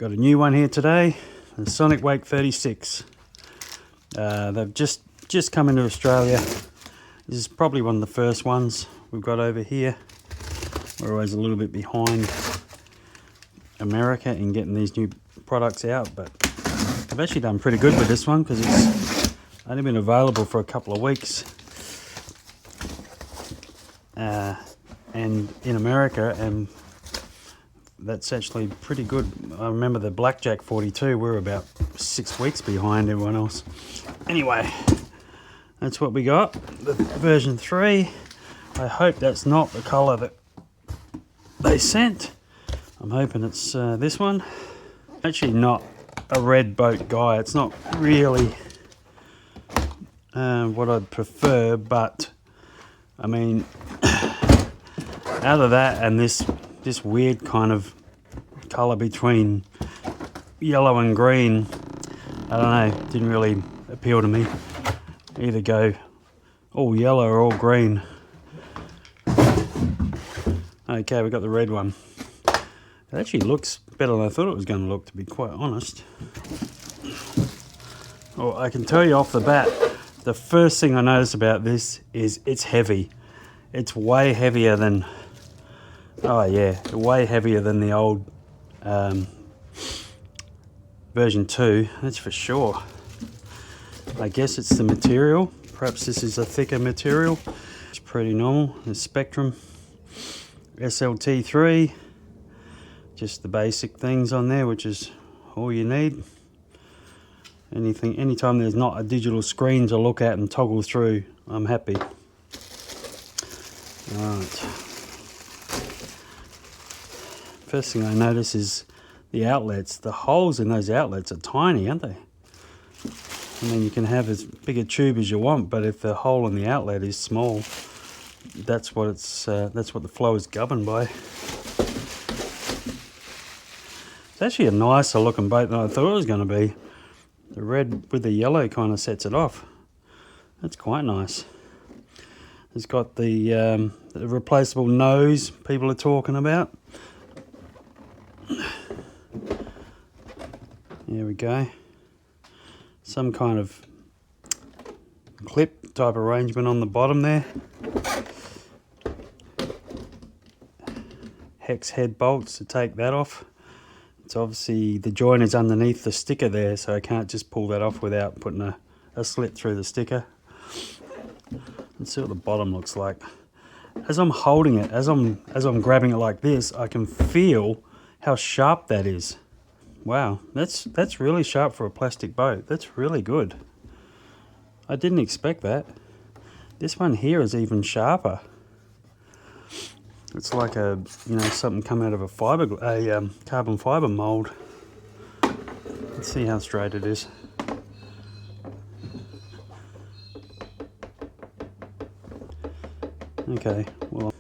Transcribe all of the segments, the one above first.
Got a new one here today, the Sonicwake 36. They've just come into Australia. This is probably one of the first ones we've got over here. We're always a little bit behind America in getting these new products out, but I've actually done pretty good with this one because it's only been available for a couple of weeks and in America, and that's actually pretty good. I remember the Blackjack 42, we were about 6 weeks behind everyone else. Anyway, that's what we got, the version 3. I hope that's not the colour that they sent. I'm hoping it's this one. Actually not a red boat guy. It's not really what I'd prefer, but I mean, out of that and this weird kind of colour between yellow and green, I don't know, didn't really appeal to me. Either go all yellow or all green. Okay, we got the red one. It actually looks better than I thought it was going to look, to be quite honest. Well, I can tell you off the bat, the first thing I notice about this is it's heavy. It's way heavier than, oh yeah, way heavier than the old version 2, that's for sure. I guess it's the material. Perhaps this is a thicker material. It's pretty normal. The Spectrum SLT3, just the basic things on there, which is all you need. Anytime there's not a digital screen to look at and toggle through, I'm happy. Alright. First thing I notice is the outlets. The holes in those outlets are tiny, aren't they? I mean, you can have as big a tube as you want, but if the hole in the outlet is small, that's what the flow is governed by. It's actually a nicer looking boat than I thought it was going to be. The red with the yellow kind of sets it off. That's quite nice. It's got the replaceable nose people are talking about. There we go. Some kind of clip type arrangement on the bottom there. Hex head bolts to take that off. It's obviously, the joint is underneath the sticker there, so I can't just pull that off without putting a slit through the sticker. Let's see what the bottom looks like. As I'm holding it, as I'm grabbing it like this, I can feel how sharp that is. Wow, that's really sharp for a plastic boat. That's really good. I didn't expect that. This one here is even sharper. It's like something come out of a carbon fiber mold. Let's see how straight it is. Okay, well,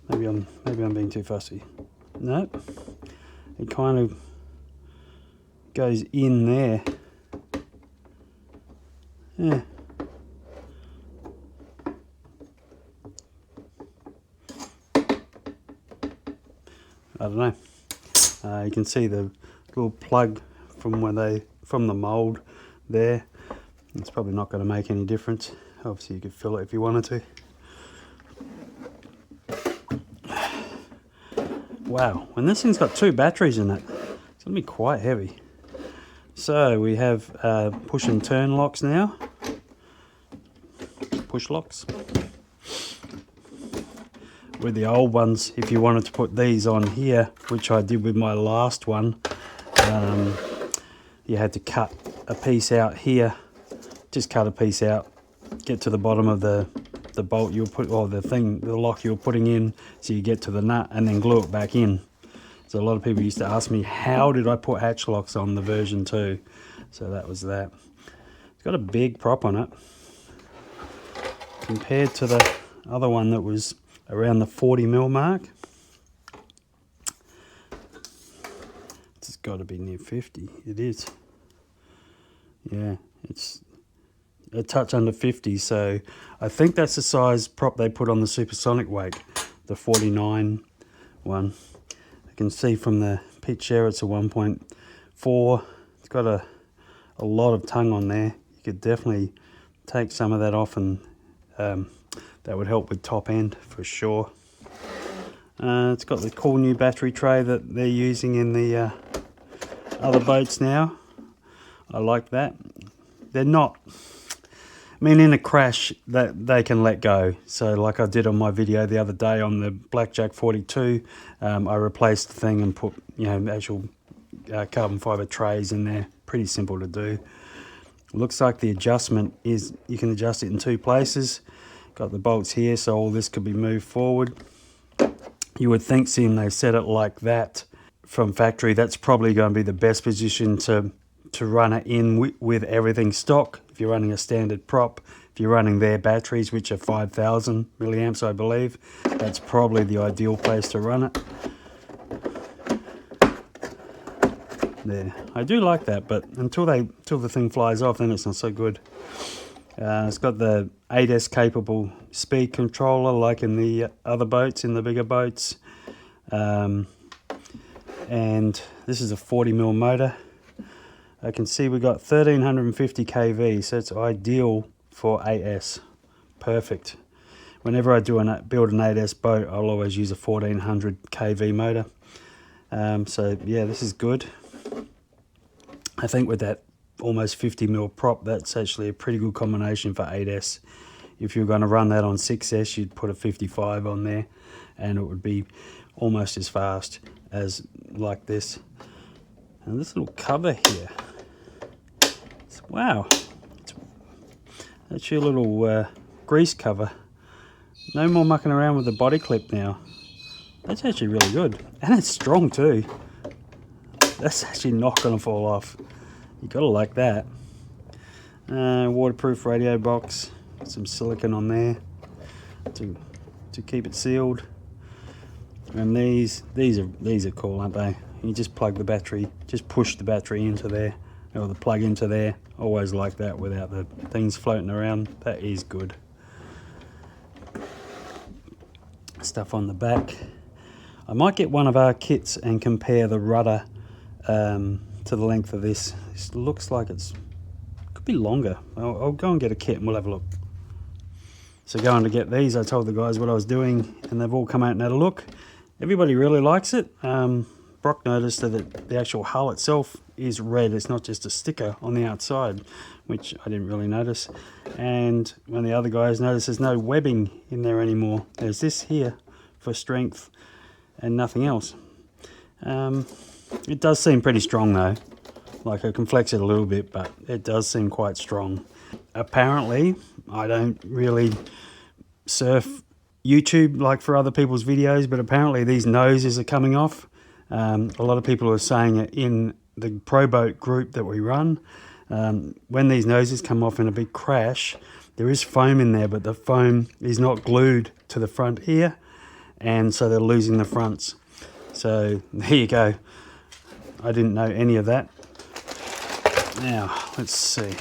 maybe I'm being too fussy. Nope, it kind of goes in there. Yeah. I don't know. You can see the little plug from the mold there. It's probably not going to make any difference. Obviously, you could fill it if you wanted to. Wow, when this thing's got 2 batteries in it, it's going to be quite heavy. So we have push and turn locks now. Push locks. With the old ones, if you wanted to put these on here, which I did with my last one, you had to cut a piece out here. Just cut a piece out, get to the bottom of the bolt you'll put, or the lock you're putting in, so you get to the nut and then glue it back in. So a lot of people used to ask me, how did I put hatch locks on the version 2? So that was that. It's got a big prop on it compared to the other one that was around the 40mm mark. It's got to be near 50. It is. Yeah, it's a touch under 50, so I think that's the size prop they put on the Super Sonicwake, the 49 one. I can see from the pitch there, it's a 1.4. It's got a lot of tongue on there. You could definitely take some of that off, and that would help with top end for sure. It's got the cool new battery tray that they're using in the other boats now. I like that. They're not, I mean, in a crash that they can let go. So like I did on my video the other day on the Blackjack 42, I replaced the thing and put, you know, actual carbon fiber trays in there. Pretty simple to do. Looks like the adjustment is, you can adjust it in 2 places. Got the bolts here, so all this could be moved forward. You would think, seeing they set it like that from factory, that's probably going to be the best position to run it in with everything stock. If you're running a standard prop, if you're running their batteries, which are 5,000 milliamps, I believe, that's probably the ideal place to run it. There, I do like that, but until the thing flies off, then it's not so good. It's got the 8S capable speed controller like in the other boats, in the bigger boats. And this is a 40mm motor. I can see we got 1350 kV, so it's ideal for 8S. Perfect. Whenever I build an 8S boat, I'll always use a 1400 kV motor. So yeah, this is good. I think with that almost 50mm prop, that's actually a pretty good combination for 8S. If you're going to run that on 6S, you'd put a 55 on there and it would be almost as fast as like this. And this little cover here, wow, that's your little grease cover. No more mucking around with the body clip now. That's actually really good, and it's strong too. That's actually not going to fall off. You gotta like that. Waterproof radio box, some silicone on there to keep it sealed. And these are cool, aren't they? You just plug the battery, just push the battery into there, or the plug into there. Always like that without the things floating around. That is good. Stuff on the back. I might get one of our kits and compare the rudder to the length of this. This looks like could be longer. I'll go and get a kit and we'll have a look. So going to get these, I told the guys what I was doing and they've all come out and had a look. Everybody really likes it. Brock noticed that the actual hull itself is red. It's not just a sticker on the outside, which I didn't really notice. And when the other guys noticed there's no webbing in there anymore. There's this here for strength and nothing else. It does seem pretty strong though. Like I can flex it a little bit, but it does seem quite strong. Apparently, I don't really surf YouTube like for other people's videos, but apparently these noses are coming off. A lot of people are saying it in the pro boat group that we run. When these noses come off in a big crash, there is foam in there, but the foam is not glued to the front here, and so they're losing the fronts. So there you go. I didn't know any of that. Now, let's see.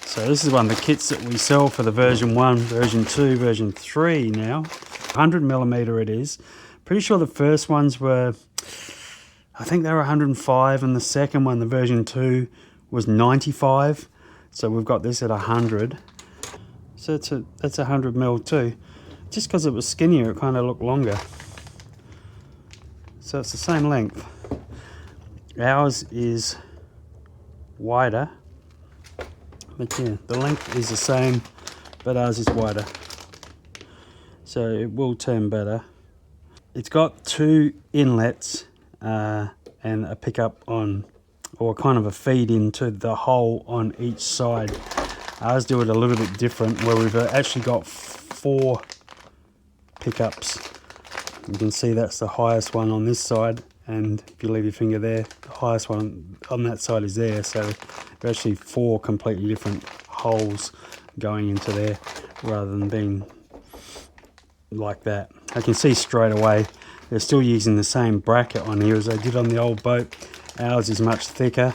So this is one of the kits that we sell for the version 1, version 2, version 3 now. 100mm it is. Pretty sure the first ones were, I think they were 105, and the second one, the version 2, was 95. So we've got this at 100. So that's 100mm too. Just because it was skinnier, it kind of looked longer. So it's the same length. Ours is wider, but yeah, the length is the same, but ours is wider. So it will turn better. It's got 2 inlets and a pickup on, or kind of a feed into the hole on each side. Ours do it a little bit different, where we've actually got 4 pickups. You can see that's the highest one on this side, and if you leave your finger there, the highest one on that side is there. So there are actually 4 completely different holes going into there, rather than being like that. I can see straight away they're still using the same bracket on here as they did on the old boat. Ours is much thicker.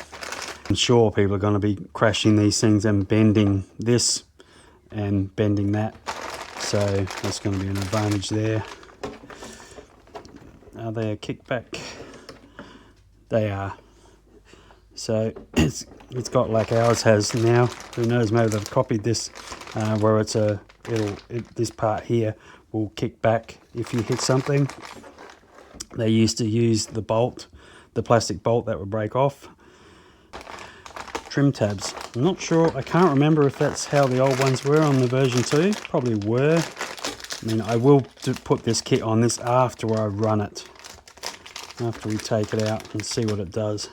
I'm sure people are going to be crashing these things and bending this and bending that, so that's going to be an advantage there. Are they a kickback? They are. So it's got like ours has now. Who knows? Maybe they've copied this, where this part here will kick back if you hit something. They used to use the bolt, the plastic bolt that would break off. Trim tabs. I'm not sure. I can't remember if that's how the old ones were on the version 2. Probably were. I mean, I will put this kit on this after I run it. After we take it out and see what it does.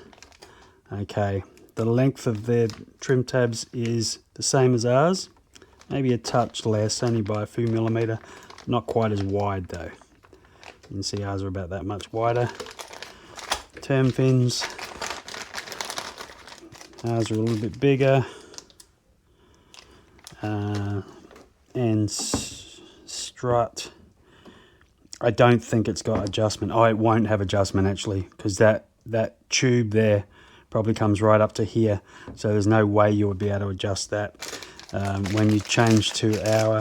Okay, the length of their trim tabs is the same as ours. Maybe a touch less, only by a few millimeter. Not quite as wide though. You can see ours are about that much wider. Term fins. Ours are a little bit bigger. And strut. I don't think it's got adjustment. Oh, it won't have adjustment actually, because that tube there probably comes right up to here. So there's no way you would be able to adjust that. When you change to our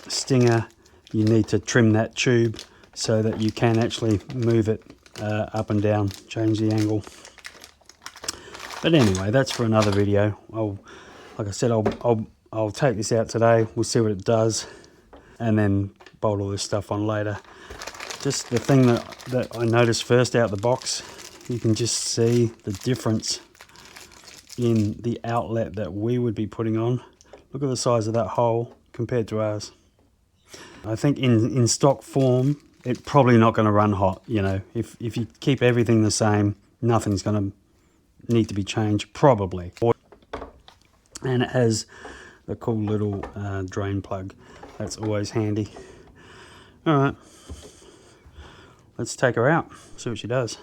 Stinger, you need to trim that tube so that you can actually move it up and down, change the angle. But anyway, that's for another video. Like I said, I'll take this out today. We'll see what it does, and then bolt all this stuff on later. Just the thing that I noticed first out the box, you can just see the difference in the outlet that we would be putting on. Look at the size of that hole compared to ours. I think in stock form, it's probably not going to run hot. You know, if you keep everything the same, nothing's going to need to be changed, probably. And it has a cool little drain plug. That's always handy. All right, let's take her out, see what she does.